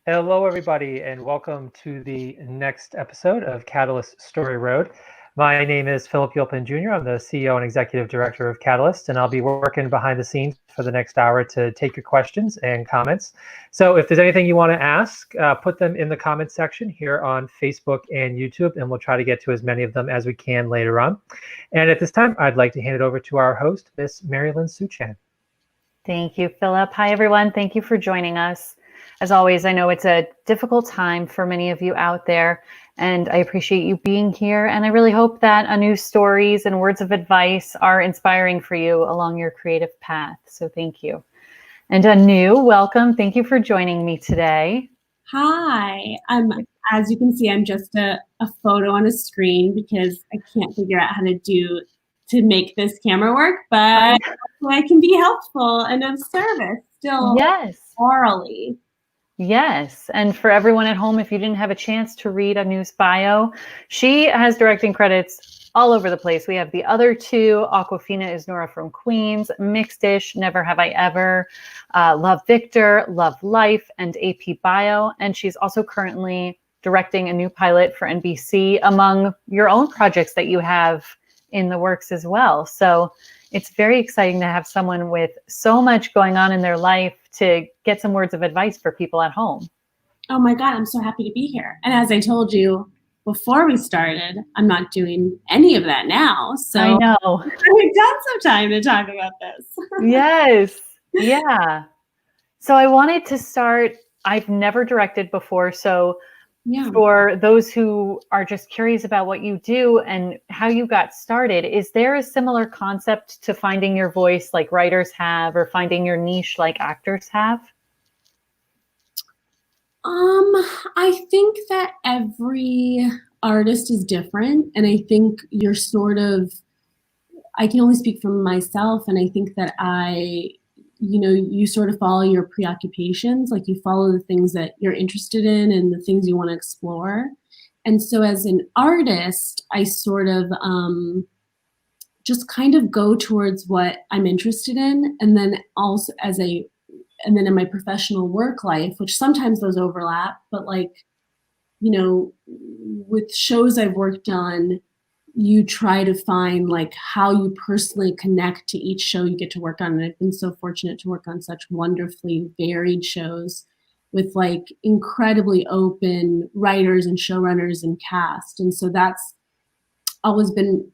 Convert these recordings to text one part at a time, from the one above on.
Hello, everybody, and welcome to the next episode of Catalyst Story Road. My name is Philip Yulpin Jr. I'm the CEO and Executive Director of Catalyst, and I'll be working behind the scenes for the next hour to take your questions and comments. So if there's anything you want to ask, put them in the comments section here on Facebook and YouTube, and we'll try to get to as many of them as we can later on. And at this time, I'd like to hand it over to our host, Miss Marilyn Suchan. Thank you, Philip. Hi, everyone. Thank you for joining us. As always, I know it's a difficult time for many of you out there, and I appreciate you being here. And I really hope that Anu's stories and words of advice are inspiring for you along your creative path. So thank you. And Anu, welcome. Thank you for joining me today. Hi. As you can see, I'm just a photo on a screen because I can't figure out how to make this camera work, but I can be helpful and of service still. Yes. Orally. Yes. And for everyone at home, if you didn't have a chance to read Anu's bio, she has directing credits all over the place. We have the other two. AWKWAFINA is NORA from Queens, Mixed-ish, Never Have I Ever, Love Victor, Love Life, and AP Bio. And she's also currently directing a new pilot for NBC among your own projects that you have in the works as well. So it's very exciting to have someone with so much going on in their life to get some words of advice for people at home. Oh my God, I'm so happy to be here. And as I told you before we started, I'm not doing any of that now. So I know. We've got some time to talk about this. Yes. Yeah. So I wanted to start, I've never directed before. So for those who are just curious about what you do and how you got started, is there a similar concept to finding your voice like writers have, or finding your niche like actors have? I think that every artist is different. And I think you're I can only speak for myself. And I think that you sort of follow your preoccupations, like you follow the things that you're interested in and the things you want to explore. And so as an artist, I sort of just kind of go towards what I'm interested in. And then also and then in my professional work life, which sometimes those overlap, but with shows I've worked on, you try to find how you personally connect to each show you get to work on. And I've been so fortunate to work on such wonderfully varied shows with incredibly open writers and showrunners and cast. And so that's always been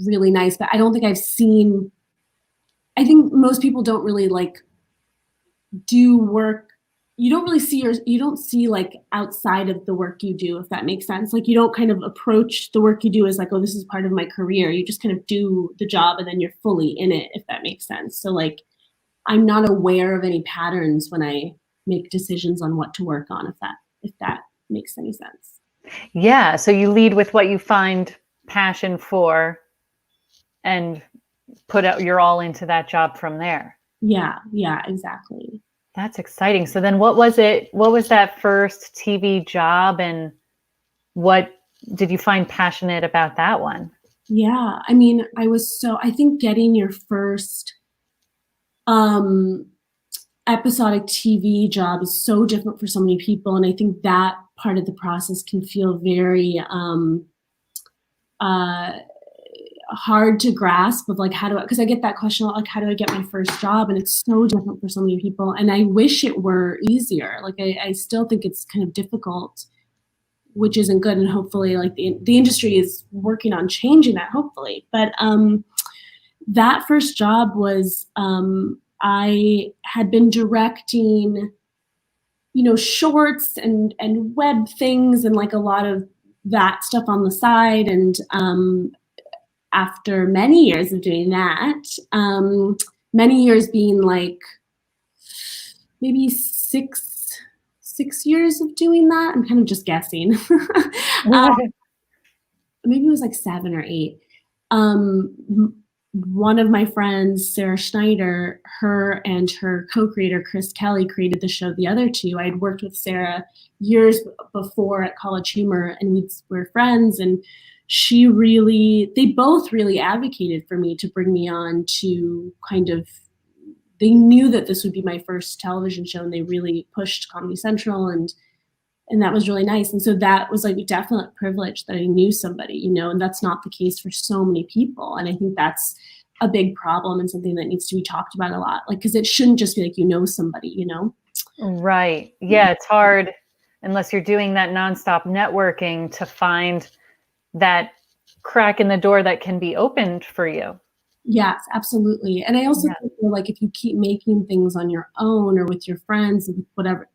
really nice. But I don't think I think most people don't really do work. You don't see outside of the work you do, if that makes sense. You don't kind of approach the work you do as oh, this is part of my career. You just kind of do the job and then you're fully in it, if that makes sense. So I'm not aware of any patterns when I make decisions on what to work on, if that makes any sense. Yeah. So you lead with what you find passion for and put out your all into that job from there. Yeah, exactly. That's exciting. So then what was that first TV job, and what did you find passionate about that one? Yeah, I mean, I think getting your first episodic TV job is so different for so many people. And I think that part of the process can feel very hard to grasp of because I get that question how do I get my first job, and it's so different for so many people, and I wish it were easier. I still think it's kind of difficult, which isn't good, and hopefully the industry is working on changing that, hopefully. But that first job was I had been directing shorts and web things and a lot of that stuff on the side, and after many years of doing that, many years being maybe six years of doing that. I'm kind of just guessing. Maybe it was 7 or 8. One of my friends, Sarah Schneider, her and her co-creator, Chris Kelly, created the show The Other Two. I had worked with Sarah years before at College Humor, and we were friends, and they both really advocated for me to bring me on to they knew that this would be my first television show, and they really pushed Comedy Central and and that was really nice. And so that was like a definite privilege that I knew somebody, you know, and that's not the case for so many people. And I think that's a big problem and something that needs to be talked about a lot. Like, because it shouldn't just be like, you know, somebody, you know? Right. Yeah, it's hard unless you're doing that nonstop networking to find that crack in the door that can be opened for you. Yes, absolutely. And I also think like if you keep making things on your own or with your friends and whatever,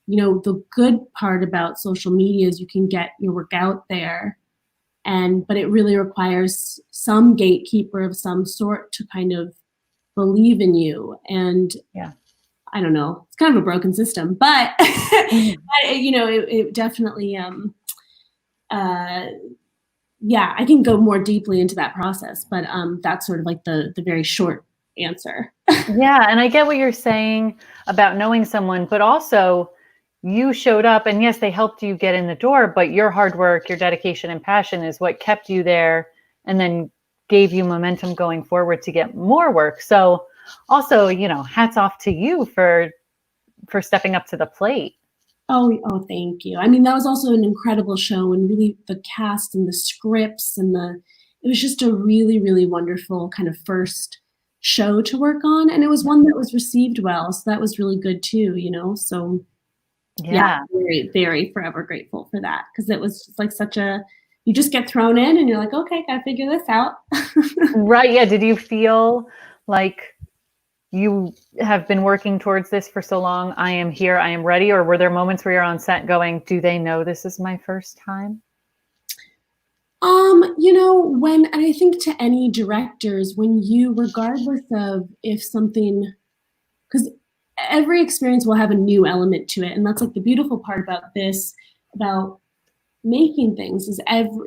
you know, the good part about social media is you can get your work out there, but it really requires some gatekeeper of some sort to kind of believe in you. And I don't know, it's kind of a broken system, but you know, it definitely, I can go more deeply into that process, but that's sort of like the very short answer. Yeah, and I get what you're saying about knowing someone, but also you showed up and yes, they helped you get in the door, but your hard work, your dedication and passion is what kept you there and then gave you momentum going forward to get more work. So also, you know, hats off to you for stepping up to the plate. Oh, thank you. I mean, that was also an incredible show, and really the cast and the scripts and it was just a really, really wonderful kind of first show to work on. And it was one that was received well. So that was really good too, you know? So yeah, very, very forever grateful for that. Cause it was just like you just get thrown in and you're like, okay, gotta figure this out. Right. Yeah. Did you feel like you have been working towards this for so long? I am here, I am ready. Or were there moments where you're on set going, do they know this is my first time? You know, and I think to any directors, regardless of if something, because every experience will have a new element to it. And that's like the beautiful part about this, about making things is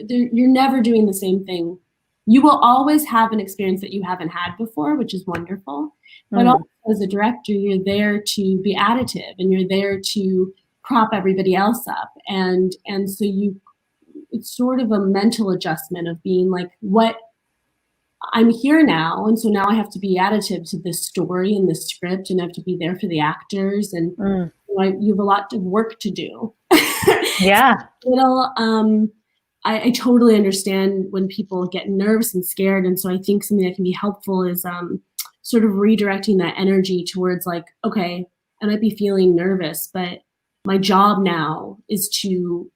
you're never doing the same thing. You will always have an experience that you haven't had before, which is wonderful. But also as a director, you're there to be additive and you're there to prop everybody else up. And so it's sort of a mental adjustment of being like, what I'm here now. And so now I have to be additive to this story and this script, and I have to be there for the actors. And you have a lot of work to do. Yeah. I totally understand when people get nervous and scared. And so I think something that can be helpful is sort of redirecting that energy towards like, okay, I might be feeling nervous, but my job now is to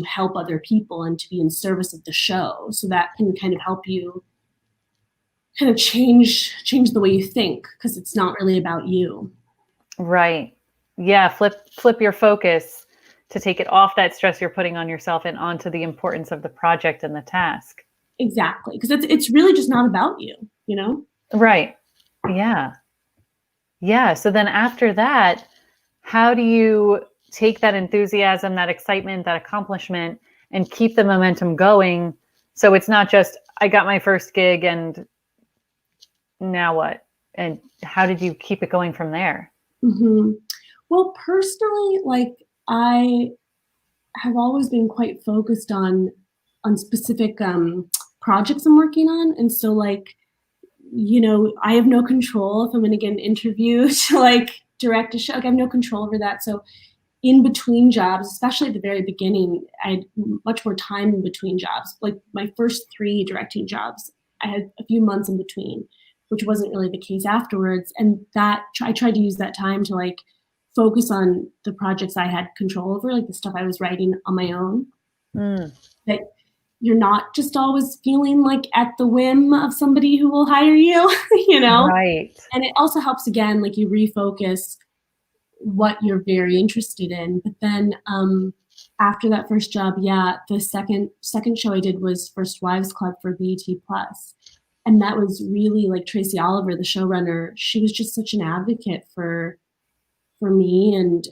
help other people and to be in service of the show. So that can kind of help you kind of change the way you think, because it's not really about you. Right. Yeah. Flip your focus to take it off that stress you're putting on yourself and onto the importance of the project and the task. Exactly. Because it's really just not about you, you know? Right. Yeah. Yeah. So then after that, how do you take that enthusiasm, that excitement, that accomplishment, and keep the momentum going? So it's not just, I got my first gig and now what? And how did you keep it going from there? Mm-hmm. Well, personally, like I have always been quite focused on specific projects I'm working on. And so like, you know, I have no control if I'm going to get an interview to like direct a show. Like, I have no control over that. So in between jobs, especially at the very beginning, I had much more time in between jobs. Like my first 3 directing jobs, I had a few months in between, which wasn't really the case afterwards. And I tried to use that time to like focus on the projects I had control over, like the stuff I was writing on my own. That you're not just always feeling like at the whim of somebody who will hire you, you know? Right. And it also helps, again, like you refocus what you're very interested in. But then after that first job, the second show I did was First Wives Club for BET Plus. And that was really like Tracy Oliver, the showrunner. She was just such an advocate for me. And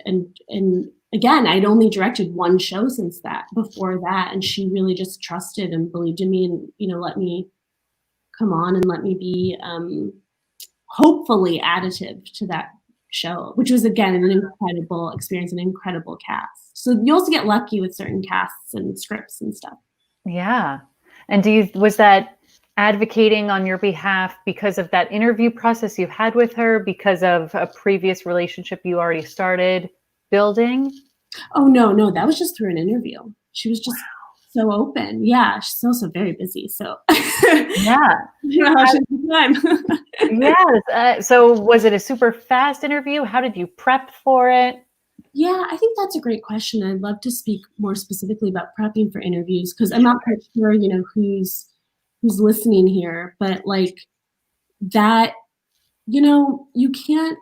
again, I'd only directed one show before that. And she really just trusted and believed in me and, you know, let me come on and let me be hopefully additive to that show, which was, again, an incredible experience, an incredible cast. So you also get lucky with certain casts and scripts and stuff. Yeah. And was that advocating on your behalf because of that interview process you had with her, because of a previous relationship you already started building? Oh, no, that was just through an interview. She was just so open. Yeah, she's also very busy. So Yeah. you know how she has time. Yes. So was it a super fast interview? How did you prep for it? Yeah, I think that's a great question. I'd love to speak more specifically about prepping for interviews because I'm not quite sure, who's listening here, but like that, you can't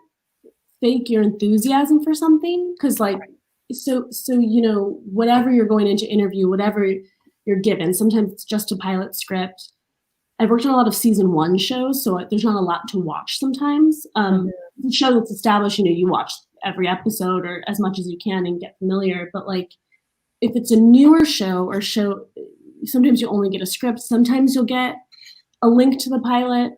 fake your enthusiasm for something because like so whatever you're going into interview, whatever you're given, sometimes it's just a pilot script. I've worked on a lot of season 1 shows, so there's not a lot to watch sometimes. The show that's established, you watch every episode or as much as you can and get familiar. But like, if it's a newer show, sometimes you only get a script. Sometimes you'll get a link to the pilot,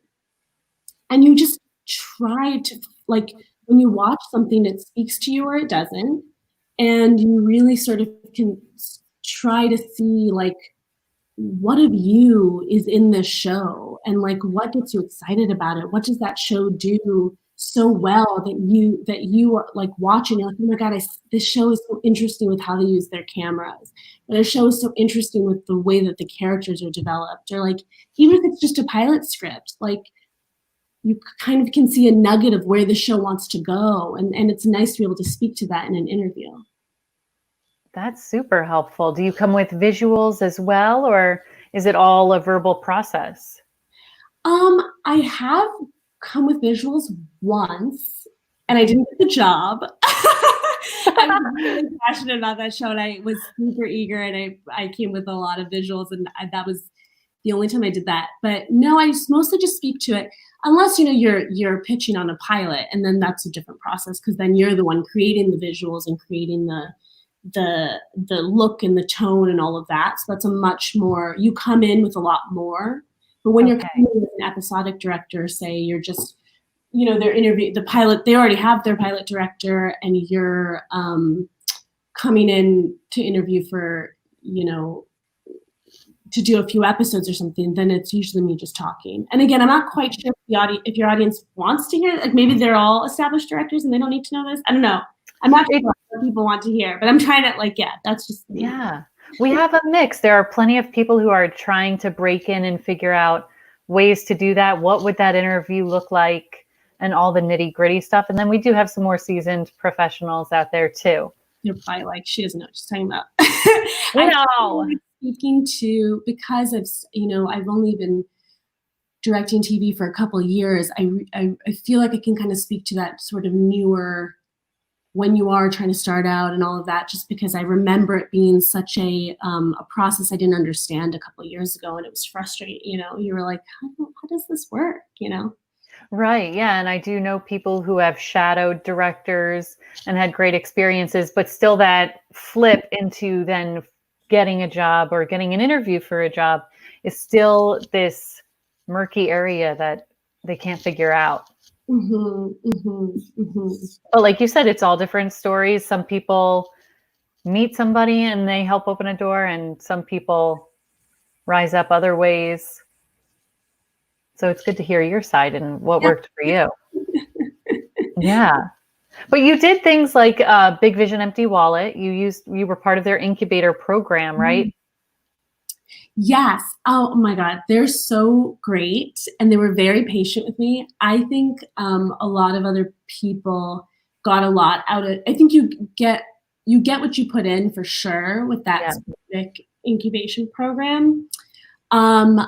and you just try to, like, when you watch something, it speaks to you or it doesn't, and you really sort of can try to see like what of you is in this show and like what gets you excited about it. What does that show do so well that you are like watching, you're like, oh my God, this show is so interesting with how they use their cameras. And the show is so interesting with the way that the characters are developed. Or like, even if it's just a pilot script, like you kind of can see a nugget of where the show wants to go. And it's nice to be able to speak to that in an interview. That's super helpful. Do you come with visuals as well, or is it all a verbal process? I have come with visuals once, and I didn't get the job. I was really passionate about that show, and I was super eager, and I came with a lot of visuals, and that was the only time I did that. But no, I mostly just speak to it, unless you're pitching on a pilot, and then that's a different process because then you're the one creating the visuals and creating the look and the tone and all of that. So that's a much more, you come in with a lot more. But when you're coming in with an episodic director, say you're just, they're interviewing the pilot, they already have their pilot director, and you're coming in to interview for, to do a few episodes or something, then it's usually me just talking. And again, I'm not quite sure if your audience wants to hear, like maybe they're all established directors and they don't need to know this. I don't know. I'm not sure what people want to hear, but I'm trying to that's just me. Yeah. We have a mix. There are plenty of people who are trying to break in and figure out ways to do that. What would that interview look like and all the nitty gritty stuff. And then we do have some more seasoned professionals out there too. You're probably like, she doesn't know what she's talking about. No. Speaking to, because I've only been directing TV for a couple of years, I feel like I can kind of speak to that sort of newer, when you are trying to start out and all of that, just because I remember it being such a process I didn't understand a couple of years ago, and it was frustrating. You were like, how does this work? Right. Yeah. And I do know people who have shadowed directors and had great experiences, but still that flip into then getting a job or getting an interview for a job is still this murky area that they can't figure out. But like you said, it's all different stories. Some people meet somebody and they help open a door, and some people rise up other ways. So it's good to hear your side and what worked for you. Yeah. But you did things like Big Vision Empty Wallet. You were part of their incubator program, right? Yes. Oh my God. They're so great. And they were very patient with me. I think a lot of other people got a lot out of, I think you get what you put in for sure with that specific incubation program. I'm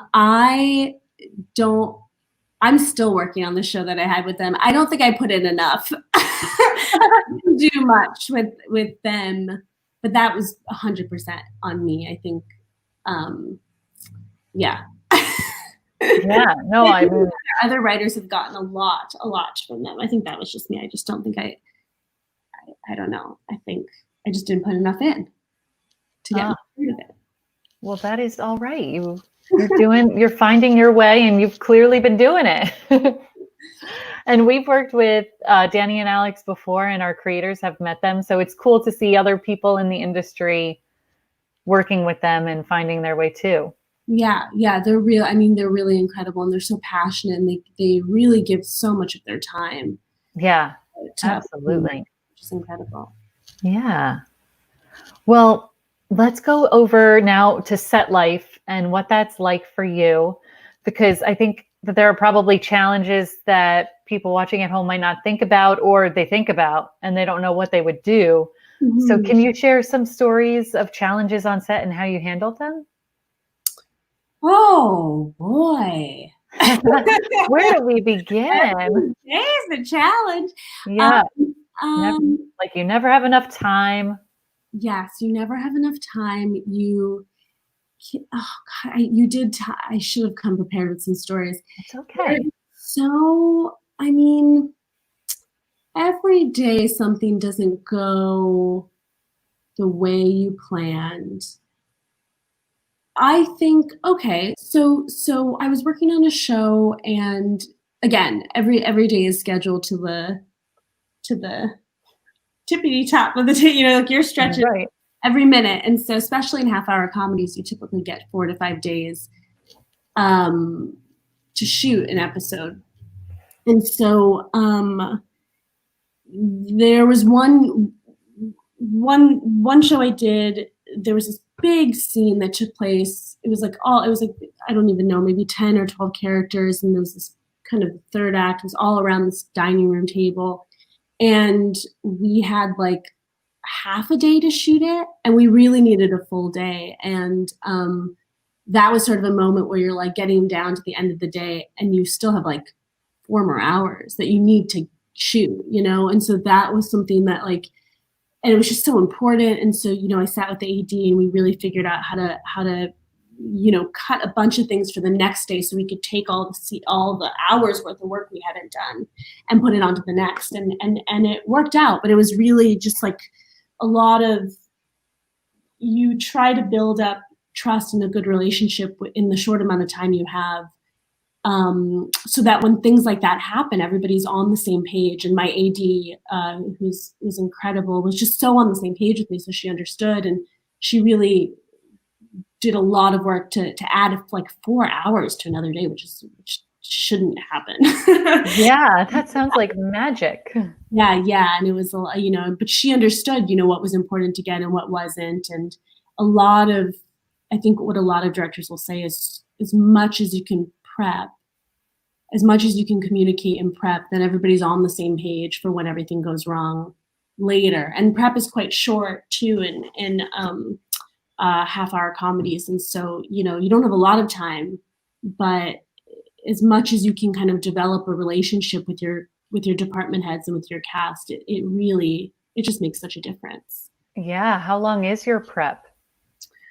still working on the show that I had with them. I don't think I put in enough. I didn't do much with them, but that was 100% on me, I think. Yeah. Yeah. No, I mean, other writers have gotten a lot from them. I think that was just me. I just don't think I don't know. I think I just didn't put enough in to get rid of it. Well, that is all right. You're finding your way, and you've clearly been doing it. And we've worked with Danny and Alex before, and our creators have met them. So it's cool to see other people in the industry working with them and finding their way too. Yeah, they're real. I mean, they're really incredible, and they're so passionate, and they really give so much of their time. Yeah, absolutely. Which is incredible. Yeah. Well, let's go over now to set life and what that's like for you, because I think that there are probably challenges that people watching at home might not think about, or they think about and they don't know what they would do. So Mhm. can you share some stories of challenges on set and how you handled them? Oh boy. Where do we begin? Every day is a challenge. Yeah, never, Um, like you never have enough time. yes, you never have enough time. Oh God, you did. I should have come prepared with some stories. It's They're okay. So, I mean, every day something doesn't go the way you planned. I think, okay, so I was working on a show, and again, every day is scheduled to the tippity top of the like you're stretching Right. every minute. And so especially in half-hour comedies, you typically get 4 to 5 days um to shoot an episode. And so there was one show I did. There was this big scene that took place. It was like I don't even know, maybe 10 or 12 characters, and there was this kind of third act. It was all around this dining room table, and we had like half a day to shoot it, and we really needed a full day. And that was sort of a moment where you're like getting down to the end of the day, and you still have like 4 more hours that you need to shoot, and so that was something that like, and it was just so important. And so I sat with the AD, and we really figured out how to cut a bunch of things for the next day, so we could take all the hours worth of work we hadn't done and put it onto the next. And it worked out, but it was really just like a lot of, you try to build up trust and a good relationship in the short amount of time you have, so that when things like that happen, everybody's on the same page. And my AD, who's incredible, was just so on the same page with me, so she understood, and she really did a lot of work to add like 4 hours to another day, which shouldn't happen. Yeah, that sounds like magic. Yeah, and it was but she understood, what was important to get and what wasn't. And I think what a lot of directors will say is, as much as you can prep, as much as you can communicate and prep, then everybody's on the same page for when everything goes wrong later. And prep is quite short too in half-hour comedies, and so you don't have a lot of time, but as much as you can kind of develop a relationship with your department heads and with your cast, it just makes such a difference. Yeah. How long is your prep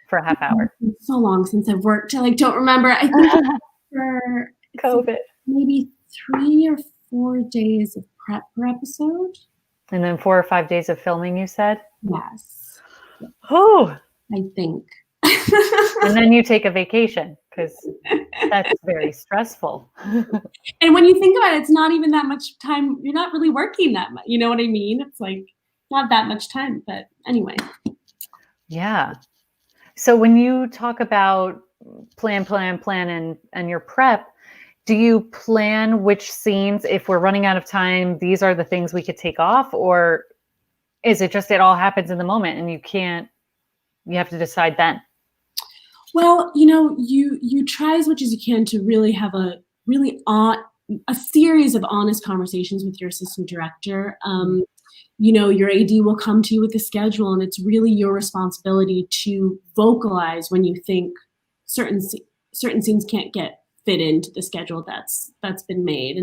for a half hour? It's so long since I've worked. I like don't remember. I think for COVID. maybe 3 or 4 days of prep per episode. And then 4 or 5 days of filming, you said? Yes, Oh, I think. and then you take a vacation, because that's very stressful. And when you think about it, it's not even that much time. You're not really working that much. You know what I mean? It's like not that much time, but anyway. Yeah. So when you talk about plan, and your prep, do you plan which scenes, if we're running out of time, these are the things we could take off? Or is it just, it all happens in the moment and you have to decide then? Well, you try as much as you can to really have a series of honest conversations with your assistant director. Your AD will come to you with a schedule, and it's really your responsibility to vocalize when you think certain scenes can't get fit into the schedule that's been made.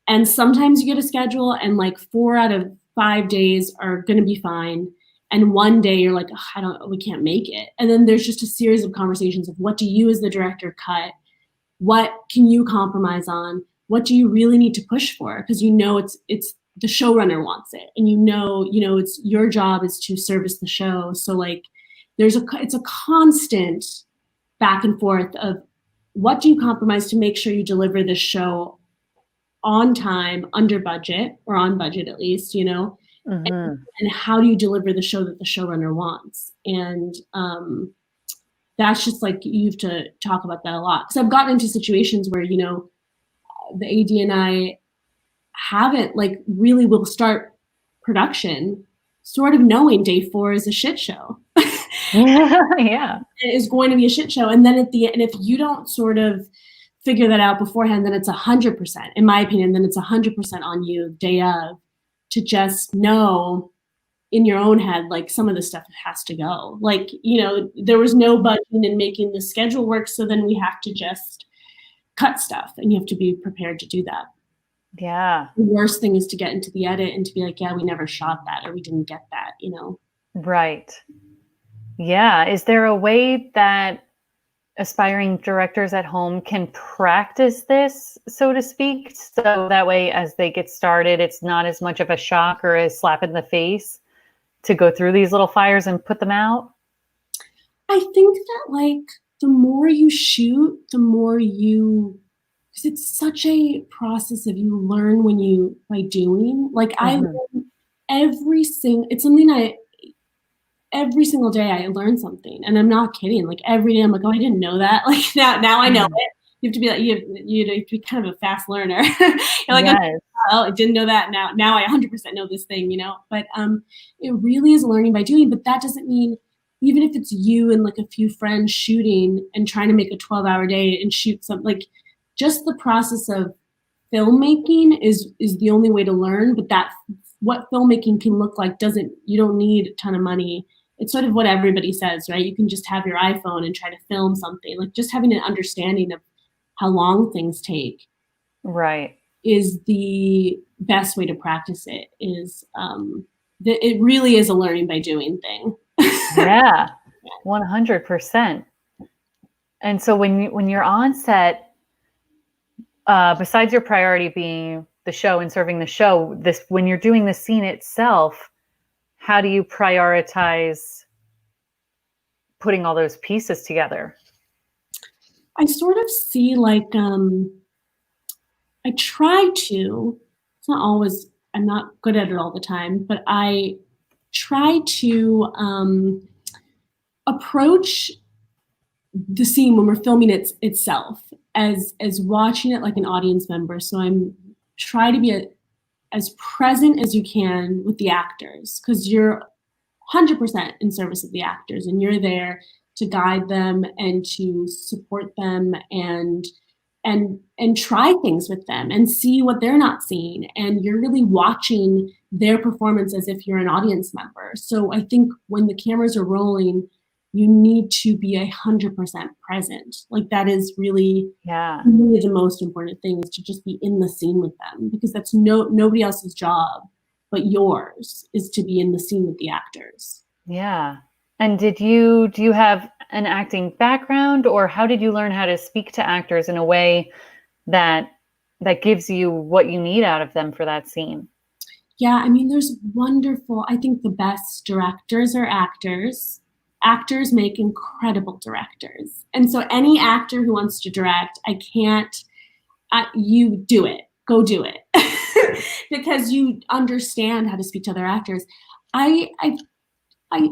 And sometimes you get a schedule, and like 4 out of 5 days are going to be fine. And one day you're like, we can't make it. And then there's just a series of conversations of, what do you as the director cut? What can you compromise on? What do you really need to push for? Because it's the showrunner wants it, and it's your job is to service the show. So like it's a constant back and forth of, what do you compromise to make sure you deliver this show on time, under budget, or on budget at least, and how do you deliver the show that the showrunner wants? And that's just like, you have to talk about that a lot. Because I've gotten into situations where, the AD and I haven't, like, really will start production sort of knowing day 4 is a shit show. Yeah. It is going to be a shit show. And then at the end, if you don't sort of figure that out beforehand, then it's 100%, in my opinion, then it's 100% on you day of to just know in your own head, like some of the stuff has to go. Like, you know, there was no budgeting in making the schedule work. So then we have to just cut stuff and you have to be prepared to do that. Yeah. The worst thing is to get into the edit and to be like, yeah, we never shot that or we didn't get that, you know? Right. Yeah. Is there a way that aspiring directors at home can practice this, so to speak, so that way as they get started, it's not as much of a shock or a slap in the face to go through these little fires and put them out? I think that like the more you shoot, the more you, because it's such a process of you learn when you, by doing, like I learn it's something every single day I learn something, and I'm not kidding. Like every day I'm like, oh, I didn't know that. Like now I know it. You have to be like, you have to be kind of a fast learner. You're like, Yes. oh, I didn't know that. Now I 100% know this thing, you know? But it really is learning by doing, but that doesn't mean, even if it's you and like a few friends shooting and trying to make a 12-hour day and shoot something, like just the process of filmmaking is the only way to learn. But that, what filmmaking can look like you don't need a ton of money. It's sort of what everybody says, right? You can just have your iPhone and try to film something. Like just having an understanding of how long things take, right, is the best way to practice it. Is it really is a learning by doing thing. Yeah, 100%. And so when you're on set, besides your priority being the show and serving the show, when you're doing the scene itself, how do you prioritize putting all those pieces together? I sort of see like, I try to, it's not always, I'm not good at it all the time, but I try to approach the scene when we're filming itself as watching it like an audience member. So I'm try to be as present as you can with the actors, because you're 100% in service of the actors and you're there to guide them and to support them and try things with them and see what they're not seeing. And you're really watching their performance as if you're an audience member. So I think when the cameras are rolling, you need to be 100% present. Like that is really, really the most important thing, is to just be in the scene with them, because that's nobody else's job but yours, is to be in the scene with the actors. Yeah. And do you have an acting background, or how did you learn how to speak to actors in a way that gives you what you need out of them for that scene? Yeah, I mean, there's wonderful, I think the best directors are actors. Actors make incredible directors. And so any actor who wants to direct, you do it, go do it. Because you understand how to speak to other actors. I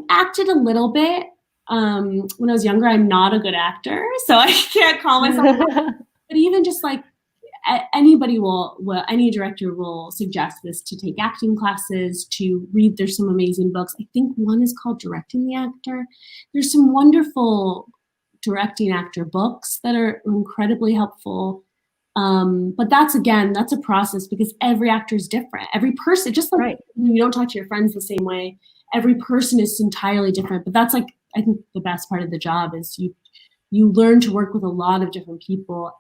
acted a little bit when I was younger. I'm not a good actor, so I can't call myself. But even just like any director will suggest this, to take acting classes, to read. There's some amazing books. I think one is called Directing the Actor. There's some wonderful directing actor books that are incredibly helpful. But that's a process, because every actor is different. Every person, just like you don't talk to your friends the same way, every person is entirely different. But that's like, I think the best part of the job is you learn to work with a lot of different people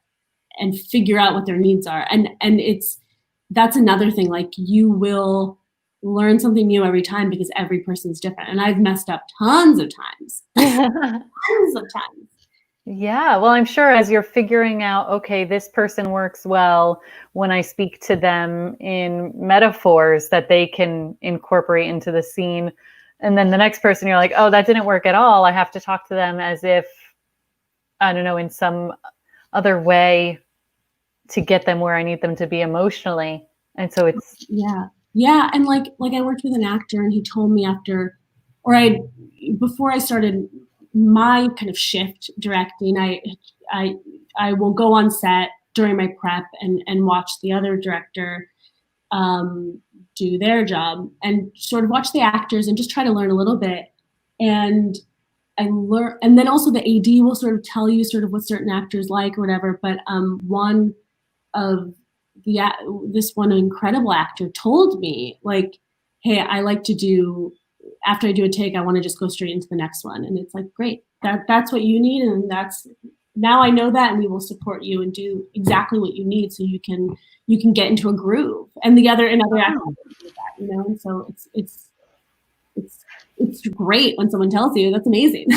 and figure out what their needs are. And that's another thing, like you will learn something new every time, because every person's different. And I've messed up tons of times. Tons of times. Yeah, well, I'm sure as you're figuring out, okay, this person works well when I speak to them in metaphors that they can incorporate into the scene. And then the next person, you're like, oh, that didn't work at all. I have to talk to them as if, I don't know, in some other way to get them where I need them to be emotionally. And so it's... Yeah. And like I worked with an actor, and he told me before I started my kind of shift directing, I will go on set during my prep and watch the other director do their job and sort of watch the actors and just try to learn a little bit. And I learn, and then also the AD will sort of tell you sort of what certain actors like or whatever. But one of this one incredible actor told me, like, hey, I like to do, after I do a take, I want to just go straight into the next one. And it's like, great, that's what you need. And now I know that, and we will support you and do exactly what you need so you can get into a groove. And other actors do that, you know? And so it's great when someone tells you. That's amazing.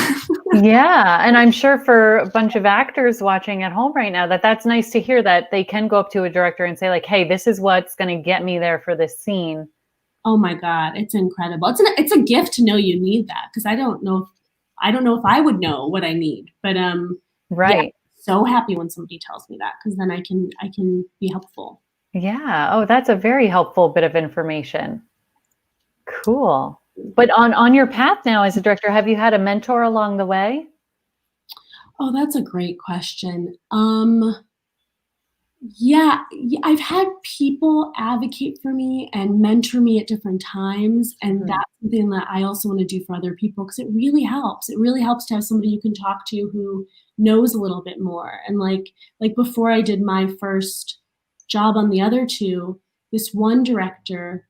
Yeah. And I'm sure for a bunch of actors watching at home right now, that's nice to hear, that they can go up to a director and say, like, hey, this is what's going to get me there for this scene. Oh my God, it's incredible. It's a gift to know you need that, because I don't know if I would know what I need. But right. Yeah, so happy when somebody tells me that, because then I can be helpful. Yeah. Oh, that's a very helpful bit of information. Cool. But on your path now as a director, have you had a mentor along the way? Oh, that's a great question. Yeah, I've had people advocate for me and mentor me at different times. And that's something that I also want to do for other people, because it really helps. It really helps to have somebody you can talk to who knows a little bit more. And like before I did my first job on the other two, this one director,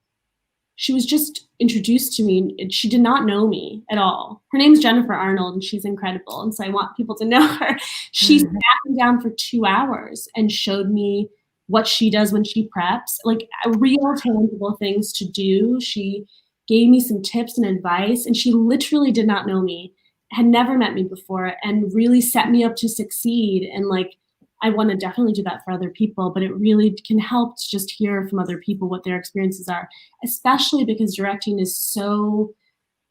she was just introduced to me, and she did not know me at all. Her name's Jennifer Arnold, and she's incredible. And so I want people to know her. She sat me down for 2 hours and showed me what she does when she preps, like real tangible things to do. She gave me some tips and advice, and she literally did not know me, had never met me before, and really set me up to succeed. And like, I want to definitely do that for other people, but it really can help to just hear from other people what their experiences are, especially because directing is so,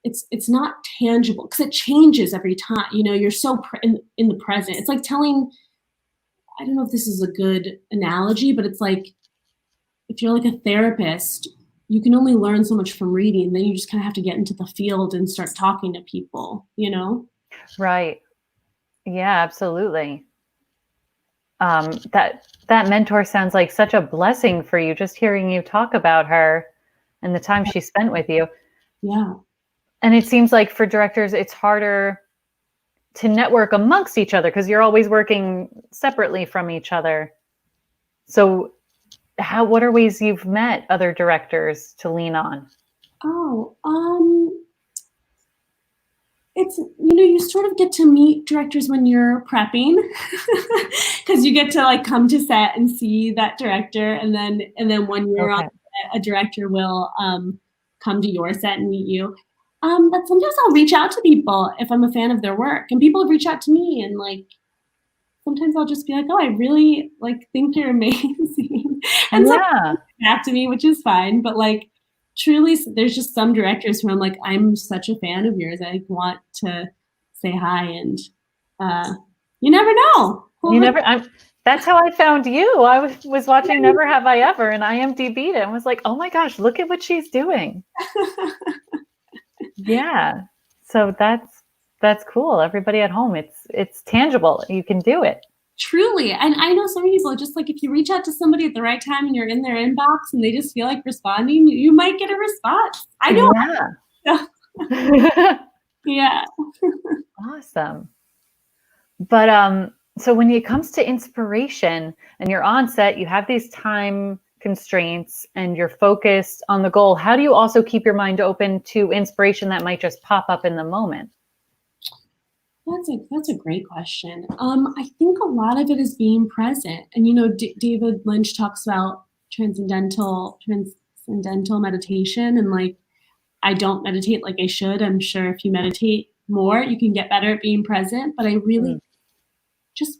it's not tangible, because it changes every time. You know, you're so in the present. It's like telling, I don't know if this is a good analogy, but it's like, if you're like a therapist, you can only learn so much from reading. Then you just kind of have to get into the field and start talking to people, you know? Right. Yeah, absolutely. That mentor sounds like such a blessing for you, just hearing you talk about her and the time she spent with you. Yeah. And it seems like for directors, it's harder to network amongst each other because you're always working separately from each other. So what are ways you've met other directors to lean on? Oh, it's, you know, you sort of get to meet directors when you're prepping, because you get to like come to set and see that director, and then when you're on set, a director will come to your set and meet you. But sometimes I'll reach out to people if I'm a fan of their work, and people have reached out to me, and like sometimes I'll just be like, oh, I really like think you're amazing, and yeah, back to me, which is fine. But like, truly, there's just some directors who I'm like, I'm such a fan of yours, I want to say hi, and you never know. That's how I found you. I was watching Never Have I Ever, and IMDb'd it and was like, oh my gosh, look at what she's doing. Yeah, so that's cool. Everybody at home, it's tangible. You can do it. Truly. And I know some people, just like if you reach out to somebody at the right time and you're in their inbox and they just feel like responding, you might get a response. I know. Yeah. Yeah. Awesome. But so when it comes to inspiration and you're on set, you have these time constraints and you're focused on the goal, how do you also keep your mind open to inspiration that might just pop up in the moment? That's a great question. I think a lot of it is being present. And, you know, David Lynch talks about transcendental meditation, and like, I don't meditate like I should. I'm sure if you meditate more, you can get better at being present. But I really just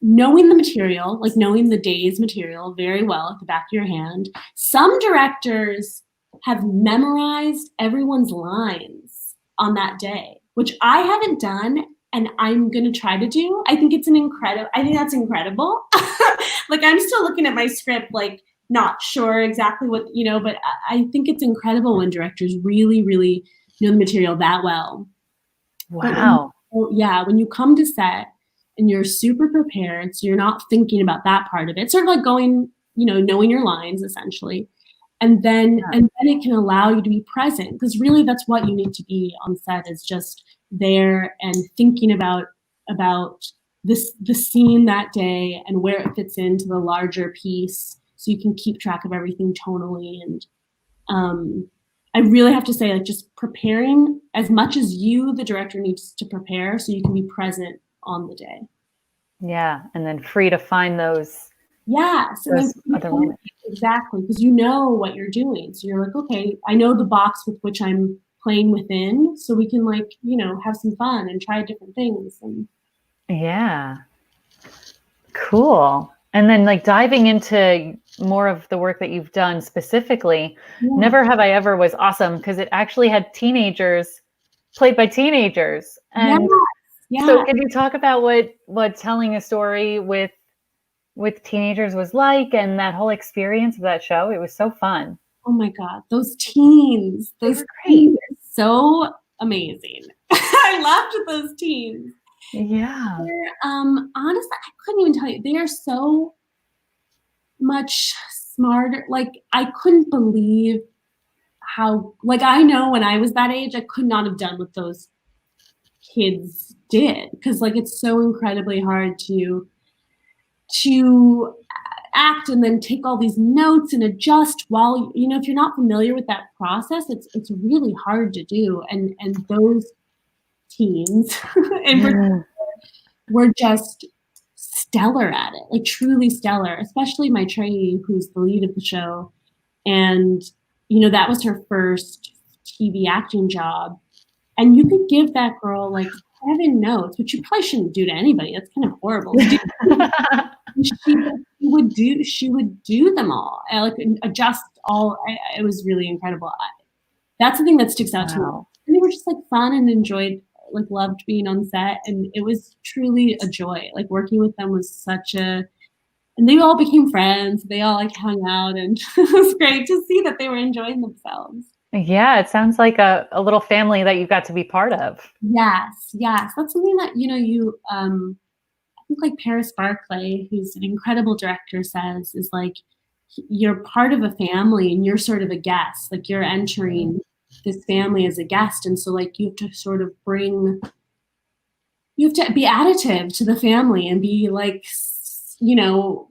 knowing the material, like knowing the day's material very well at the back of your hand. Some directors have memorized everyone's lines on that day, which I haven't done, and I'm going to try to do. I think that's incredible. Like, I'm still looking at my script, like not sure exactly what, you know, but I think it's incredible when directors really, really know the material that well. Wow. When you come to set and you're super prepared, so you're not thinking about that part of it, sort of like going, you know, knowing your lines essentially. And then it can allow you to be present, because really that's what you need to be on set, is just there and thinking about the scene that day and where it fits into the larger piece, so you can keep track of everything tonally. And I really have to say, like, just preparing as much as you, the director, needs to prepare so you can be present on the day. Yeah, and then free to find those. Yes, those other moments. Exactly, because you know what you're doing. So you're like, okay, I know the box with which I'm playing within, so we can, like, you know, have some fun and try different things. And yeah, cool. And then, like, diving into more of the work that you've done specifically, Never Have I Ever was awesome because it actually had teenagers played by teenagers. And so can you talk about what telling a story with teenagers was like, and that whole experience of that show? It was so fun. Oh my God, those teens, those were great. Teens are so amazing. I laughed at those teens. Yeah. Honestly, I couldn't even tell you. They are so much smarter. Like, I couldn't believe how, like, I know when I was that age, I could not have done what those kids did, because, like, it's so incredibly hard to act and then take all these notes and adjust while, you know, if you're not familiar with that process, it's really hard to do. And those teens in particular were just stellar at it, like truly stellar, especially my trainee, who's the lead of the show. And, you know, that was her first TV acting job. And you could give that girl like 7 notes, which you probably shouldn't do to anybody. That's kind of horrible. She would do them all, like adjust all. It was really incredible. That's the thing that sticks out to me. And they were just like fun and loved being on set, and it was truly a joy. Like, working with them was and they all became friends. They all like hung out, and it was great to see that they were enjoying themselves. Yeah, it sounds like a little family that you got to be part of. Yes. That's something that, you know, I think, like, Paris Barclay, who's an incredible director, says is like, you're part of a family and you're sort of a guest. Like, you're entering this family as a guest, and so, like, you have to sort of be additive to the family and be like, you know,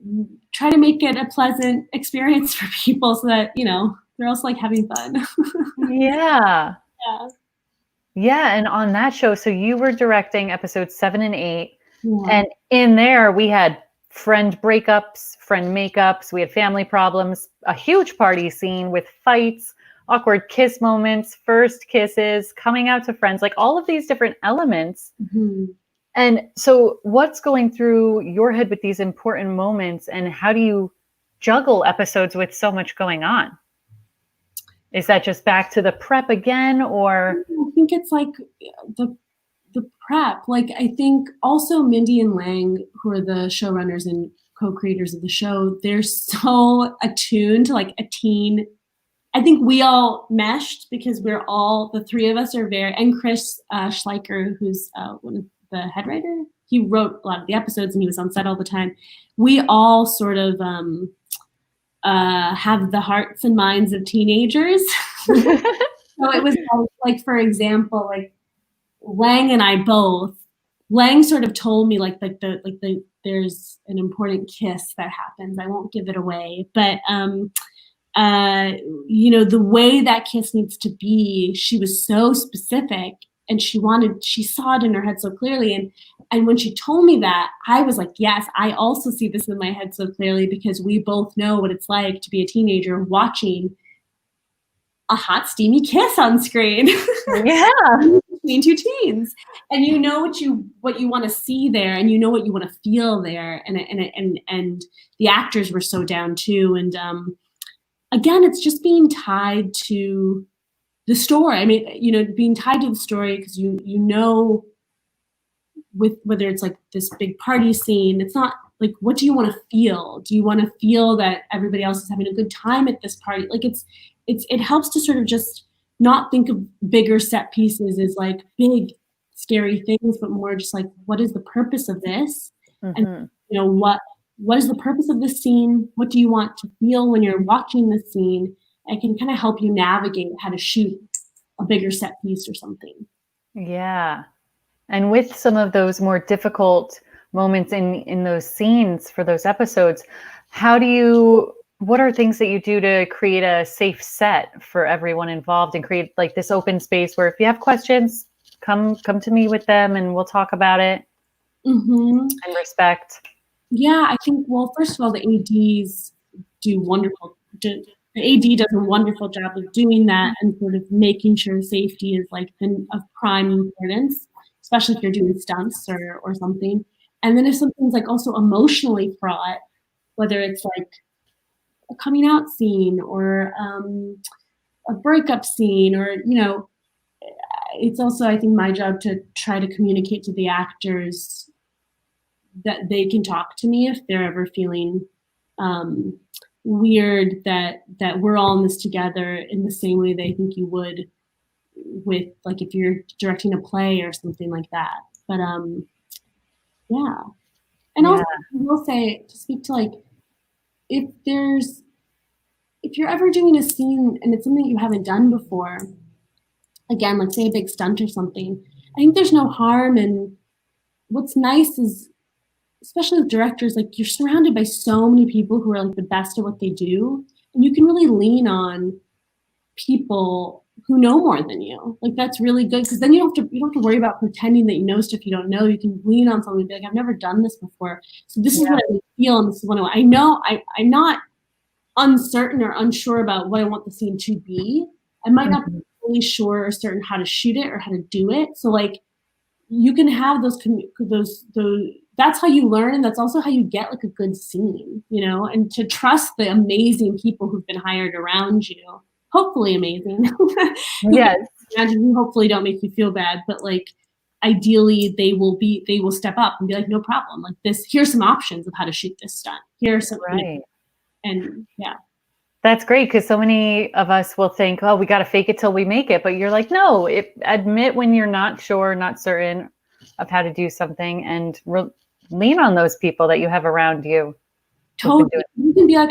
try to make it a pleasant experience for people, so that, you know, they're also like having fun. Yeah. And on that show, so you were directing episodes 7 and 8. And in there, we had friend breakups, friend makeups, we had family problems, a huge party scene with fights, awkward kiss moments, first kisses, coming out to friends, like all of these different elements. And so what's going through your head with these important moments, and how do you juggle episodes with so much going on? Is that just back to the prep again, or? I think it's like the prep. Like, I think also Mindy and Lang, who are the showrunners and co-creators of the show, they're so attuned to like a teen. I think we all meshed because the three of us are and Chris Schleicher, who's one of the head writer, he wrote a lot of the episodes and he was on set all the time. We all sort of have the hearts and minds of teenagers. So it was like, for example, like, Lang and I both. Lang sort of told me like there's an important kiss that happens. I won't give it away, but you know, the way that kiss needs to be, she was so specific, and she saw it in her head so clearly. And when she told me that, I was like, yes, I also see this in my head so clearly, because we both know what it's like to be a teenager watching a hot, steamy kiss on screen. Yeah. Between two teens, and you know what you want to see there, and you know what you want to feel there, and the actors were so down too. And again, it's just being tied to the story. I mean, you know, being tied to the story, because you know, with whether it's like this big party scene, it's not like, what do you want to feel? Do you want to feel that everybody else is having a good time at this party? Like, it helps to sort of just not think of bigger set pieces as like big scary things, but more just like, what is the purpose of this? And, you know, what is the purpose of this scene? What do you want to feel when you're watching this scene? I can kind of help you navigate how to shoot a bigger set piece or something. Yeah. And with some of those more difficult moments in those scenes for those episodes, what are things that you do to create a safe set for everyone involved and create like this open space where if you have questions, come to me with them and we'll talk about it and respect? Yeah, I think, well, first of all, the ADs do wonderful. The AD does a wonderful job of doing that and sort of making sure safety is like of prime importance, especially if you're doing stunts or something. And then if something's like also emotionally fraught, whether it's like a coming out scene or a breakup scene, or, you know, it's also, I think, my job to try to communicate to the actors that they can talk to me if they're ever feeling weird, that we're all in this together in the same way they think you would with, like, if you're directing a play or something like that. But yeah. And also I will say, to speak to, like, if you're ever doing a scene and it's something you haven't done before, again, like say a big stunt or something, I think there's no harm. And what's nice is, especially with directors, like you're surrounded by so many people who are like the best at what they do, and you can really lean on people who know more than you. Like that's really good, because then you don't have to worry about pretending that you know stuff you don't know. You can lean on someone and be like, I've never done this before, so this is what I feel, and this is what I know. I'm not uncertain or unsure about what I want the scene to be. I might not be fully sure or certain how to shoot it or how to do it. So like you can have those that's how you learn, and that's also how you get like a good scene, you know, and to trust the amazing people who've been hired around you. Hopefully amazing. Yes. Imagine, hopefully don't make you feel bad, but like ideally they will step up and be like, no problem. Like this, here's some options of how to shoot this stunt. Here's some, right. You know, and yeah. That's great, because so many of us will think, oh, we got to fake it till we make it. But you're like, no, admit when you're not sure, not certain of how to do something, and lean on those people that you have around you. Totally. You can be like,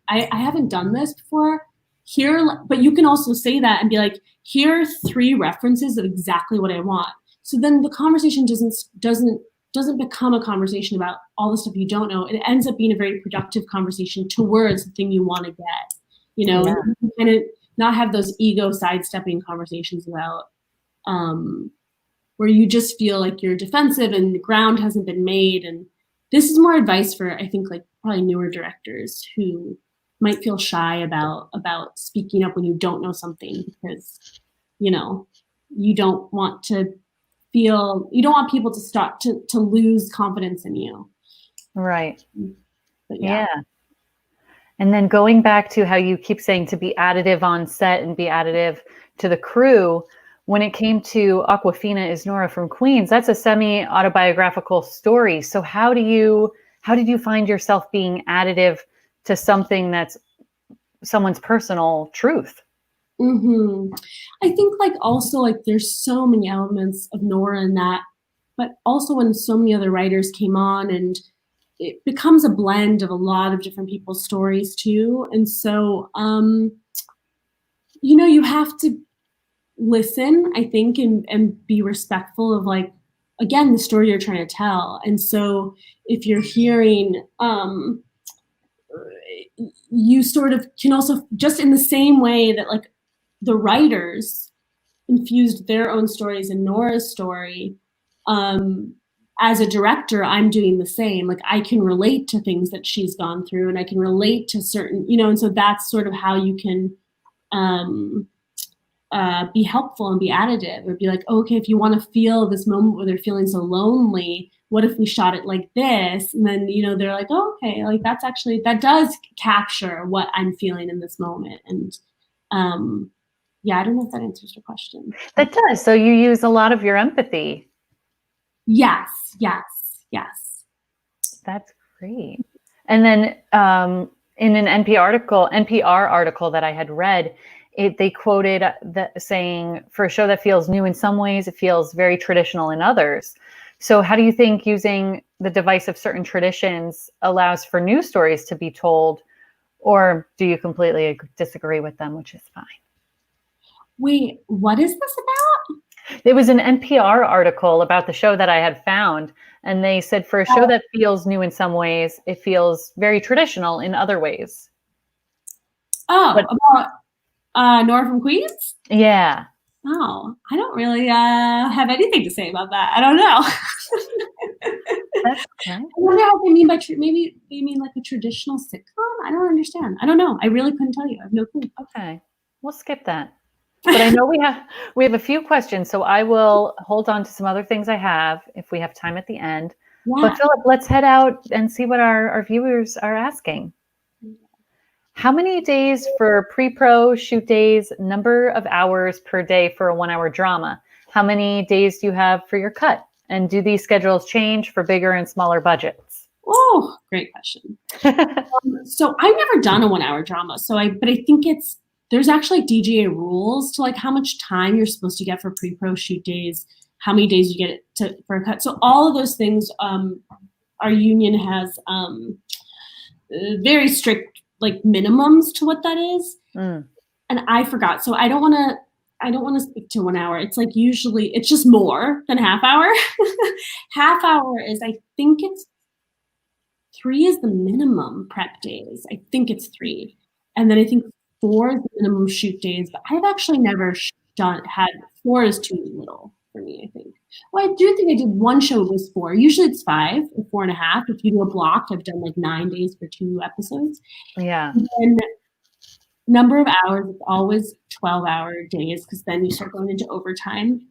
I haven't done this before. Here, but you can also say that and be like, here are 3 references of exactly what I want. So then the conversation doesn't become a conversation about all the stuff you don't know. It ends up being a very productive conversation towards the thing you want to get, you know, and you kind of not have those ego sidestepping conversations about where you just feel like you're defensive and the ground hasn't been made. And this is more advice for, I think, like probably newer directors who might feel shy about speaking up when you don't know something, because, you know, you don't want people to start to lose confidence in you. Right. But yeah. And then going back to how you keep saying to be additive on set and be additive to the crew, when it came to Awkwafina is Nora from Queens, that's a semi-autobiographical story. So how did you find yourself being additive to something that's someone's personal truth? I think like also like there's so many elements of Nora in that, but also when so many other writers came on, and it becomes a blend of a lot of different people's stories too. And so, you know, you have to listen, I think, and be respectful of, like, again, the story you're trying to tell. And so if you're hearing, you sort of can also, just in the same way that like the writers infused their own stories in Nora's story, as a director, I'm doing the same. Like I can relate to things that she's gone through, and I can relate to certain, you know, and so that's sort of how you can be helpful and be additive, or be like, oh, okay, if you want to feel this moment where they're feeling so lonely, what if we shot it like this? And then, you know, they're like, oh, okay, like that's actually, that does capture what I'm feeling in this moment. And yeah, I don't know if that answers your question. That does. So you use a lot of your empathy. Yes. That's great. And then in an NPR article that I had read, they quoted saying, for a show that feels new in some ways, it feels very traditional in others. So how do you think using the device of certain traditions allows for new stories to be told Or do you completely disagree with them, which is fine? Wait, what is this about? It was an NPR article about the show that I had found. And they said for a show that feels new in some ways, it feels very traditional in other ways. Oh, But, about Nora from Queens? yeah. Oh, I don't really have anything to say about that. I don't know. That's okay. I wonder how they mean by maybe they mean like a traditional sitcom. I don't understand. I don't know. I really couldn't tell you. I have no clue. Okay, we'll skip that. But I know we have a few questions, so I will hold on to some other things I have if we have time at the end. Yeah. But Philip, let's head out and see what our viewers are asking. How many days for pre-pro shoot days, number of hours per day for a 1 hour drama? How many days do you have for your cut? And do these schedules change for bigger and smaller budgets? Oh, great question. So I've never done a 1 hour drama. But I think there's actually DGA rules to like how much time you're supposed to get for pre-pro shoot days, how many days you get for a cut. So all of those things, our union has very strict like minimums to what that is. And I forgot. So I don't want to speak to 1 hour. It's like usually it's just more than half hour. Half hour is, I think it's 3 is the minimum prep days. I think it's 3. And then I think 4 is the minimum shoot days, but I've actually never had 4 is too little for me, I think. Well, I do think I did one show was 4. Usually it's 5 or 4.5. If you do a block, I've done like 9 days for 2 episodes. Yeah. And number of hours, it's always 12-hour days because then you start going into overtime.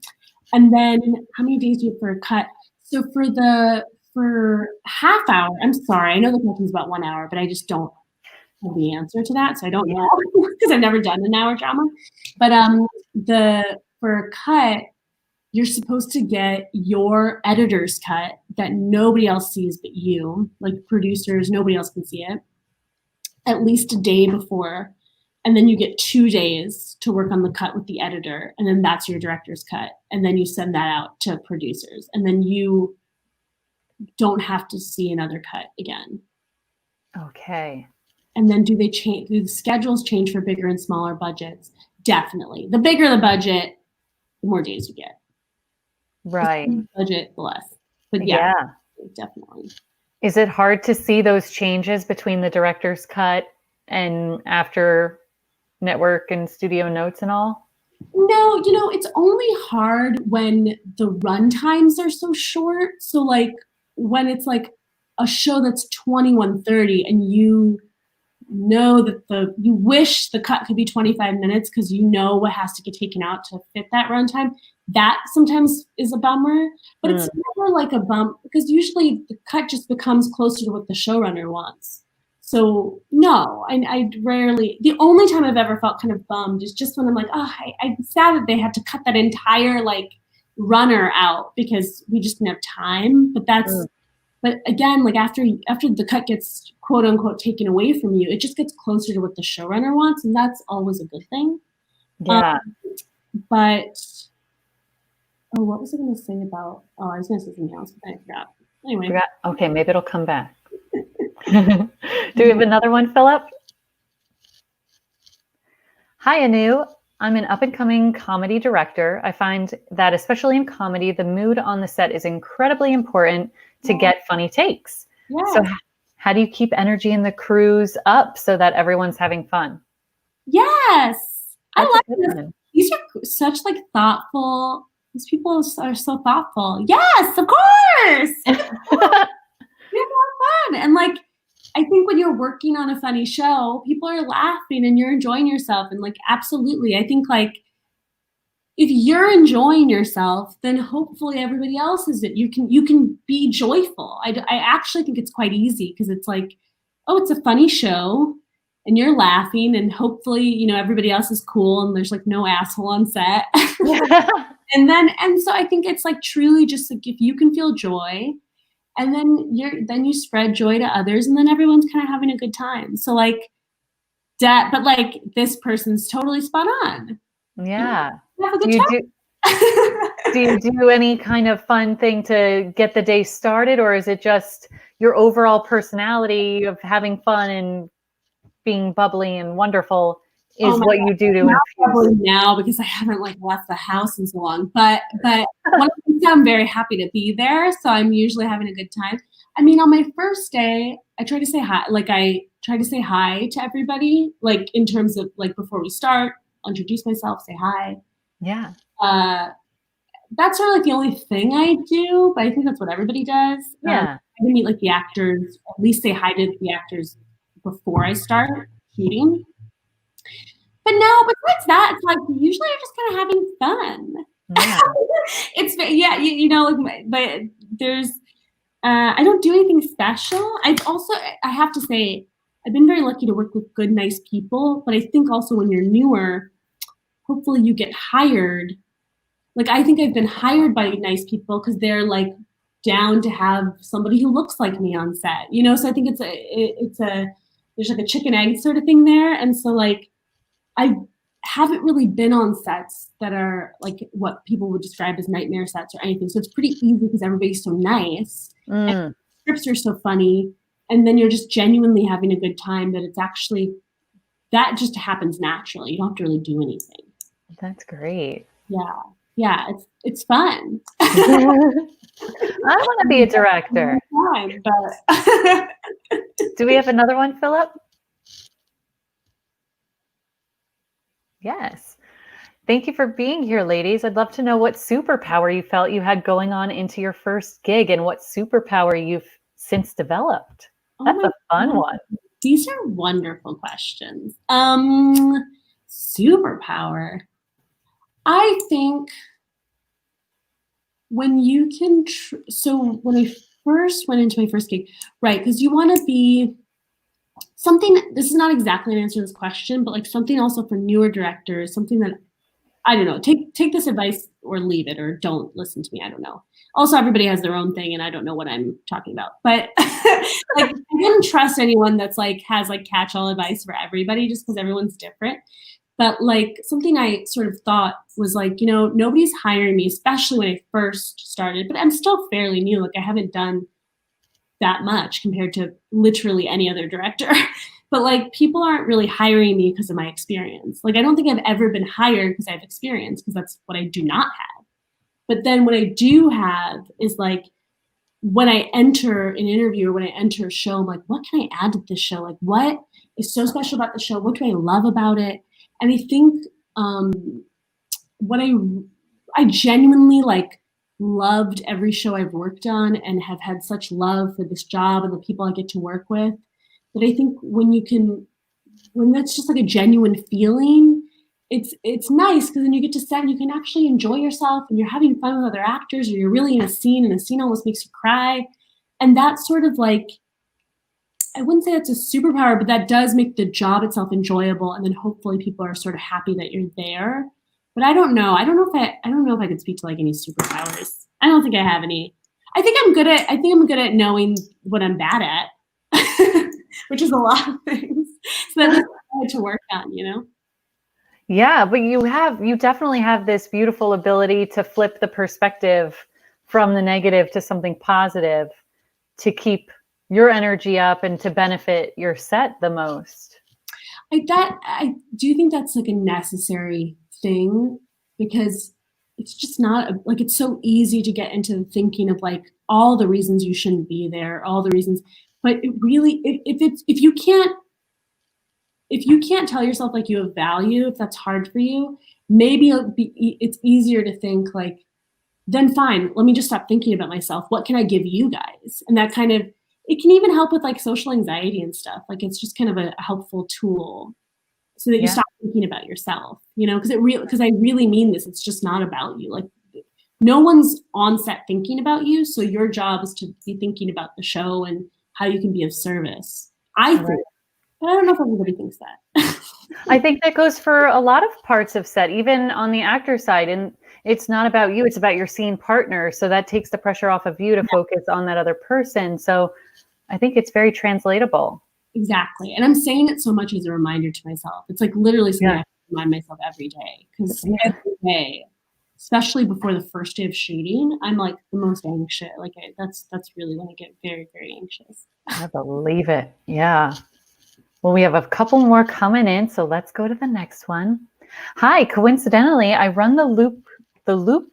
And then how many days do you have for a cut? So for half hour, I'm sorry, I know the question's about 1 hour, but I just don't have the answer to that. So I don't know because I've never done an hour drama. But for a cut, you're supposed to get your editor's cut that nobody else sees but you, like producers, nobody else can see it, at least a day before. And then you get 2 days to work on the cut with the editor. And then that's your director's cut. And then you send that out to producers. And then you don't have to see another cut again. Okay. And then do the schedules change for bigger and smaller budgets? Definitely. The bigger the budget, the more days you get. Right. The budget, the less. But yeah, definitely. Is it hard to see those changes between the director's cut and after network and studio notes and all? No, it's only hard when the run times are so short. So like when it's like a show that's 21:30 and you know that you wish the cut could be 25 minutes because you know what has to get taken out to fit that runtime. That sometimes is a bummer, but it's never like a bump because usually the cut just becomes closer to what the showrunner wants. So no, I rarely, the only time I've ever felt kind of bummed is just when I'm like, I'm sad that they had to cut that entire like runner out because we just didn't have time. But but again, like after the cut gets quote unquote taken away from you, it just gets closer to what the showrunner wants. And that's always a good thing. Yeah. But, what was I going to say about, I was going to say something else, but I forgot. Anyway. Okay, maybe it'll come back. Do we have another one, Philip? Hi, Anu. I'm an up-and-coming comedy director. I find that, especially in comedy, the mood on the set is incredibly important to get funny takes. Yeah. So how do you keep energy in the crews up so that everyone's having fun? Yes. I like this. These are such like thoughtful, these people are so thoughtful. Yes, of course. We have a lot of fun. And like, I think when you're working on a funny show, people are laughing and you're enjoying yourself. And like, absolutely. I think like, if you're enjoying yourself, then hopefully everybody else is it. You can be joyful. I actually think it's quite easy because it's like, it's a funny show and you're laughing and hopefully, everybody else is cool and there's like no asshole on set. And so I think it's like truly just like if you can feel joy and then you spread joy to others and then everyone's kind of having a good time. So like that, but like this person's totally spot on. Yeah. Have a good time. Do you do any kind of fun thing to get the day started, or is it just your overall personality of having fun and being bubbly and wonderful is Oh my what God. you do to I'm not infuse. probably now because I haven't like left the house in so long. But one of the things, I'm very happy to be there, so I'm usually having a good time. I mean, on my first day, I try to say hi. Like I try to say hi to everybody. Like in terms of like before we start, I'll introduce myself, say hi. Yeah. That's sort of like the only thing I do, but I think that's what everybody does. Yeah. I meet like the actors, at least say hi to the actors before I start shooting. But no, besides that, it's like usually I'm just kind of having fun. Yeah. It's yeah, you know, like, but there's I don't do anything special. I have to say I've been very lucky to work with good, nice people. But I think also when you're newer, hopefully you get hired. Like I think I've been hired by nice people because they're like down to have somebody who looks like me on set, you know. So I think it's a there's like a chicken egg sort of thing there, and so like I haven't really been on sets that are like what people would describe as nightmare sets or anything. So it's pretty easy because everybody's so nice. And scripts are so funny. And then you're just genuinely having a good time that it's actually, that just happens naturally. You don't have to really do anything. That's great. Yeah. Yeah. It's fun. I want to be a director. Fun, but Do we have another one, Philip? Yes. Thank you for being here, ladies. I'd love to know what superpower you felt you had going on into your first gig and what superpower you've since developed. That's a fun one. These are wonderful questions. Superpower. I think when you can, so when I first went into my first gig, right, because you want to be something, this is not exactly an answer to this question, but like something also for newer directors, something that, I don't know, take this advice or leave it or don't listen to me, I don't know. Also, everybody has their own thing and I don't know what I'm talking about. But like I wouldn't trust anyone that's like has like catch-all advice for everybody just because everyone's different. But like something I sort of thought was like, you know, nobody's hiring me, especially when I first started, but I'm still fairly new. Like I haven't done that much compared to literally any other director. But like people aren't really hiring me because of my experience. Like I don't think I've ever been hired because I have experience, because that's what I do not have. But then what I do have is like when I enter an interview or when I enter a show, I'm like, what can I add to this show? Like what is so special about the show? What do I love about it? And I think what I genuinely like loved every show I've worked on and have had such love for this job and the people I get to work with, that I think when that's just like a genuine feeling, it's nice because then you get to set and you can actually enjoy yourself and you're having fun with other actors, or you're really in a scene and a scene almost makes you cry. And that's sort of like, I wouldn't say that's a superpower, but that does make the job itself enjoyable. And then hopefully people are sort of happy that you're there. But I don't know. I don't know if I could speak to like any superpowers. I don't think I have any. I think I'm good at knowing what I'm bad at, which is a lot of things. So that's hard to work on, you know? Yeah, but you definitely have this beautiful ability to flip the perspective from the negative to something positive to keep your energy up and to benefit your set the most. I do think that's like a necessary thing, because it's just not like, it's so easy to get into thinking of like all the reasons you shouldn't be there, all the reasons, but it really, if you can't tell yourself like you have value, if that's hard for you, maybe it's easier to think like, then fine, let me just stop thinking about myself. What can I give you guys? And that kind of, it can even help with like social anxiety and stuff. Like it's just kind of a helpful tool so that you stop thinking about yourself, you know, because I really mean this. It's just not about you. Like no one's on set thinking about you. So your job is to be thinking about the show and how you can be of service. I think, but I don't know if everybody thinks that. I think that goes for a lot of parts of set, even on the actor side. And it's not about you, it's about your scene partner. So that takes the pressure off of you to focus on that other person. So I think it's very translatable. Exactly. And I'm saying it so much as a reminder to myself. It's like literally something I have to remind myself every day. Because every day, especially before the first day of shooting, I'm like the most anxious. Like that's really when I get very, very anxious. I believe it. Yeah. Well, we have a couple more coming in, so let's go to the next one. Hi, coincidentally, I run the Loop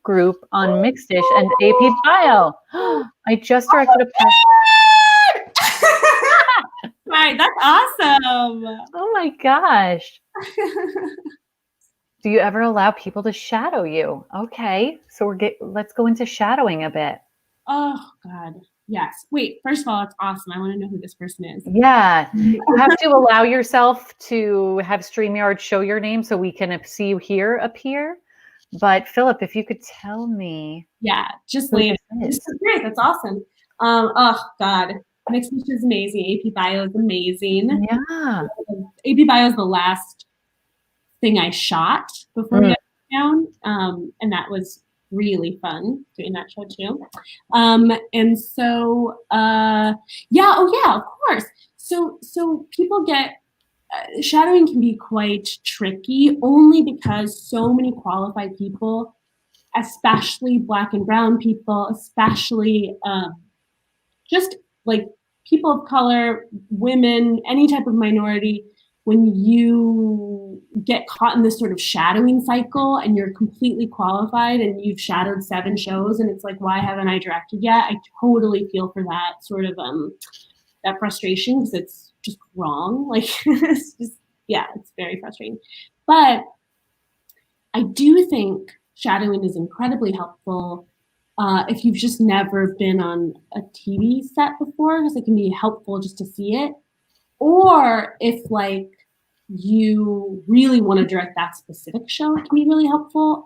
group on Mixedish and AP Bio. I just directed a Right, that's awesome. Oh my gosh. Do you ever allow people to shadow you? Okay, so let's go into shadowing a bit. Oh God, yes. Wait, first of all, it's awesome. I want to know who this person is. Yeah, you have to allow yourself to have StreamYard show your name so we can see you here appear. But Philip, if you could tell me. Yeah, just later. This is great. That's awesome. Oh God, Mixedish is amazing. AP Bio is amazing. Yeah. AP Bio is the last thing I shot before we got down, and that was really fun doing that show too. And so yeah, oh yeah, of course. So people get shadowing can be quite tricky only because so many qualified people, especially Black and brown people, especially just like people of color, women, any type of minority, when you get caught in this sort of shadowing cycle and you're completely qualified and you've shadowed 7 shows and it's like, why haven't I directed yet? I totally feel for that sort of that frustration because it's just wrong. Like it's just, yeah, it's very frustrating. But I do think shadowing is incredibly helpful if you've just never been on a TV set before, because it can be helpful just to see it. Or if like you really want to direct that specific show, it can be really helpful.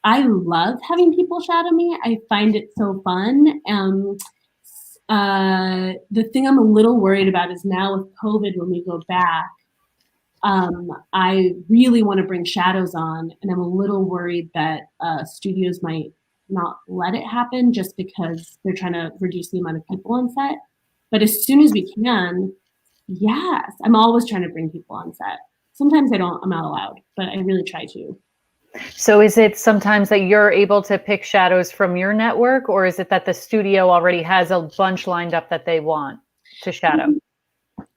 I love having people shadow me. I find it so fun. The thing I'm a little worried about is now with COVID, when we go back, I really want to bring shadows on, and I'm a little worried that studios might not let it happen just because they're trying to reduce the amount of people on set. But as soon as we can, yes, I'm always trying to bring people on set. Sometimes I'm not allowed, but I really try to. So is it sometimes that you're able to pick shadows from your network, or is it that the studio already has a bunch lined up that they want to shadow?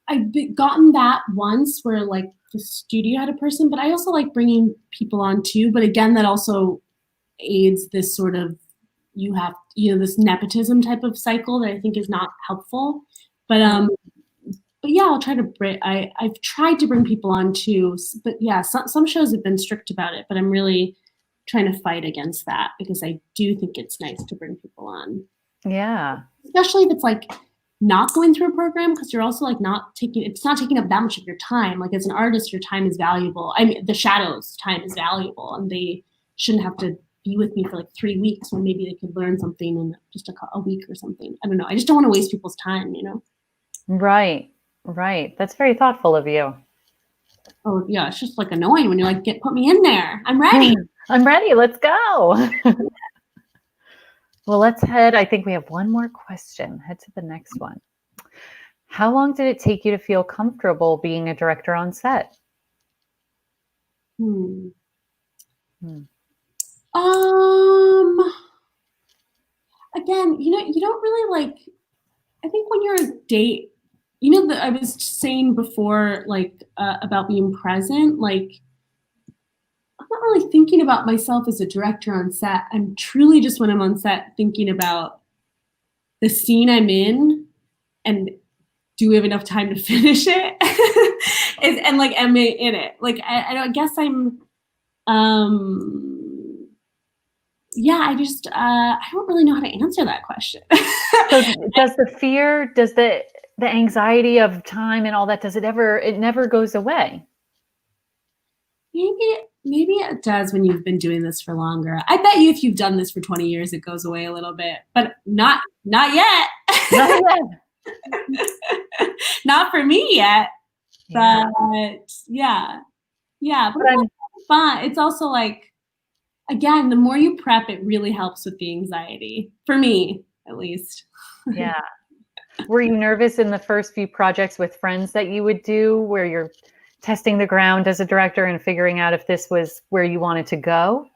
I've gotten that once where like the studio had a person, but I also like bringing people on too. But again, that also aids this sort of, this nepotism type of cycle that I think is not helpful. But yeah, I'll try to bring, I've tried to bring people on too, but yeah, some shows have been strict about it, but I'm really trying to fight against that because I do think it's nice to bring people on. Yeah. Especially if it's like not going through a program, because you're also like it's not taking up that much of your time. Like as an artist, your time is valuable. I mean, the shadows' time is valuable, and they shouldn't have to be with me for like 3 weeks when maybe they could learn something in just a week or something. I don't know. I just don't want to waste people's time, Right. Right. That's very thoughtful of you. Oh yeah, it's just like annoying when you're like, put me in there. I'm ready. I'm ready. Let's go. Well, let's head. I think we have one more question. Head to the next one. How long did it take you to feel comfortable being a director on set? Again, you don't really like, I think when you're a date, I was saying before, like, about being present, like, I'm not really thinking about myself as a director on set. I'm truly just, when I'm on set, thinking about the scene I'm in and do we have enough time to finish it? And like, am I in it? Like, I guess I'm, yeah, I don't really know how to answer that question. So does the fear, does the anxiety of time and all that, it never goes away? Maybe it does when you've been doing this for longer. I bet you if you've done this for 20 years, it goes away a little bit, but not yet. Not yet. Not for me yet. Yeah. But yeah. But it's fun. It's also like, again, the more you prep, it really helps with the anxiety. For me, at least. Yeah. Were you nervous in the first few projects with friends that you would do where you're testing the ground as a director and figuring out if this was where you wanted to go?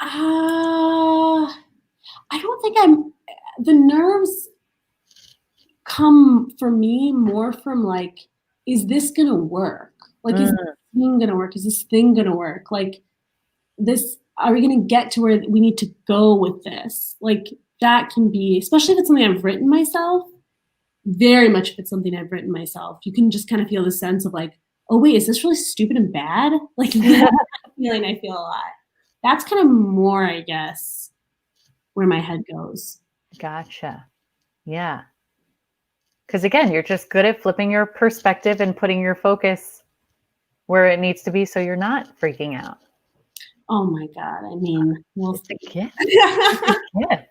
I don't think the nerves come for me more from like, is this gonna work? Like, is this thing gonna work? Is this thing gonna work? Like, this, are we gonna get to where we need to go with this? Like, that can be, especially if it's something I've written myself, very much if it's something I've written myself, you can just kind of feel the sense of like, oh wait, is this really stupid and bad? Like, that feeling I feel a lot. That's kind of more, I guess, where my head goes. Gotcha. Yeah. Because again, you're just good at flipping your perspective and putting your focus where it needs to be so you're not freaking out. Oh my God. I mean, It's a gift. It's a gift.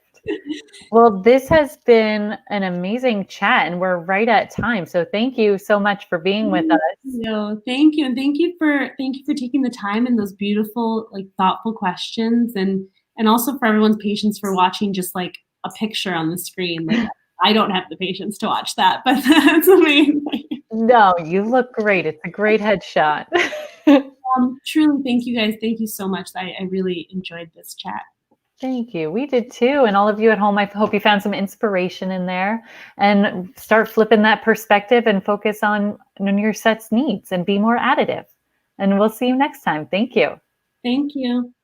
Well, this has been an amazing chat and we're right at time. So thank you so much for being with us. No, thank you. And thank you for taking the time and those beautiful, like thoughtful questions, and also for everyone's patience for watching just like a picture on the screen. Like, I don't have the patience to watch that, but that's amazing. No, you look great. It's a great headshot. Truly, thank you guys. Thank you so much. I really enjoyed this chat. Thank you. We did too. And all of you at home, I hope you found some inspiration in there and start flipping that perspective and focus on your set's needs and be more additive. And we'll see you next time. Thank you. Thank you.